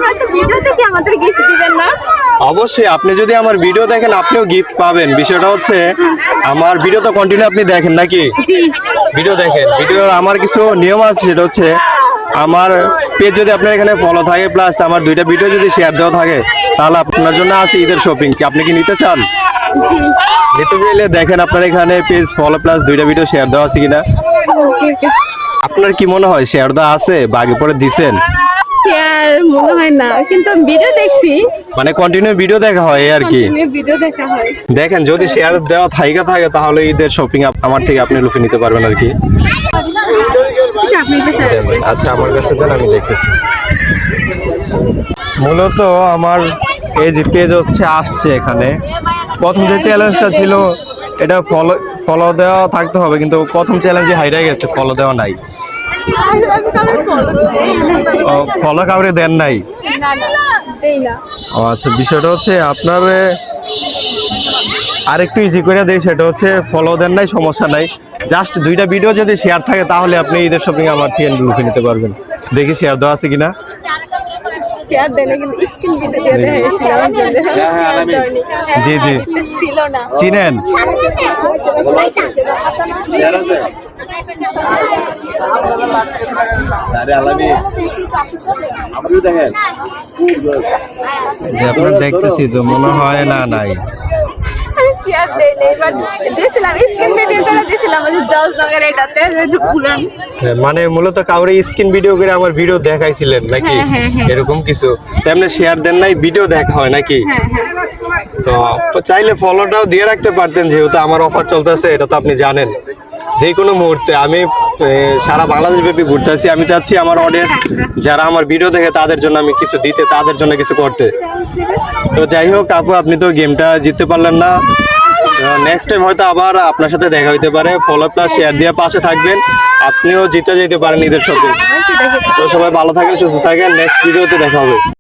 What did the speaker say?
হয়তো ভিডিও দেখে আমাদের গিফট দিবেন না? অবশ্যই, আপনি যদি আমার ভিডিও দেখেন আপনিও গিফট পাবেন। বিষয়টা হচ্ছে আমার ভিডিও তো কন্টিনিউ আপনি দেখেন নাকি? ভিডিও দেখেন, ভিডিও আমার কিছু নিয়ম আছে, সেটা হচ্ছে আমার পেজ যদি আপনার এখানে ফলো থাকে প্লাস আমার 2টা ভিডিও যদি শেয়ার দেওয়া থাকে, তাহলে আপনার জন্য আছে ঈদের শপিং। কি আপনি কি নিতে চান? নিতে চাইলে দেখেন আপনার এখানে পেজ ফলো প্লাস 2টা ভিডিও শেয়ার দেওয়া আছে কিনা। আপনার কি মনে হয় শেয়ার দেওয়া আছে বা আগে পরে দিছেন? শেয়ার মনে হয় না, কিন্তু ভিডিও দেখছি। মানে কন্টিনিউ ভিডিও দেখা হয় এই আর কি। ভিডিও দেখা হয়। দেখেন যদি শেয়ার দেওয়া থাকে তাহলে ঈদের শপিং আমার থেকে আপনি লুফে নিতে পারবেন আর কি। আচ্ছা আমার কাছে দেন, আমি দেখতেছি। মূলত আমার এই যে পেজ হচ্ছে আসছে এখানে, প্রথম যে চ্যালেঞ্জটা ছিল এটা ফলো দেওয়া থাকতে হবে, কিন্তু প্রথম চ্যালেঞ্জে হাইরা গেছে, ফলো দেওয়া নাই। ফলো কাউরে দেন নাই? ও আচ্ছা, বিষয়টা হচ্ছে আপনার আরেকটু ইজি করে দেয়, সেটা হচ্ছে ফলো দেন নাই, সমস্যা নাই, জাস্ট 2টা ভিডিও যদি শেয়ার থাকে তাহলে আপনি ঈদের শপিং আমার থেকে লুফে নিতে পারবেন। দেখি শেয়ার দেওয়া আছে কিনা। জি জি, চিনেন? আপনার দেখতেছি তো মনে হয় না নাই। মানে মূলত কাউরে স্ক্রিন ভিডিও করে আমার ভিডিও দেখাইছিলেন নাকি? এরকম কিছু তেমনি শেয়ার দেন নাই, ভিডিও দেখা হয় নাকি? তো চাইলে ফলোটাও দিয়ে রাখতে পারতেন, যেহেতু আমার অফার চলতেছে, এটা তো আপনি জানেন। যে কোনো মুহূর্তে আমি সারা বাংলাদেশ ব্যাপী ঘুরতে আসি, আমি চাচ্ছি আমার অডিয়েন্স যারা আমার ভিডিও দেখে তাদের জন্য আমি কিছু দিতে, তাদের জন্য কিছু করতে। তো যাই হোক আপু, আপনি তো গেমটা জিততে পারলেন না, নেক্সট টাইম হয়তো আবার আপনার সাথে দেখা হইতে পারে। ফলো প্লাস শেয়ার দিয়ে পাশে থাকবেন, আপনিও জিতে যেতে পারেন ঈদের শপিং। তো সবাই ভালো থাকেন, সুস্থ থাকেন, নেক্সট ভিডিওতে দেখা হবে।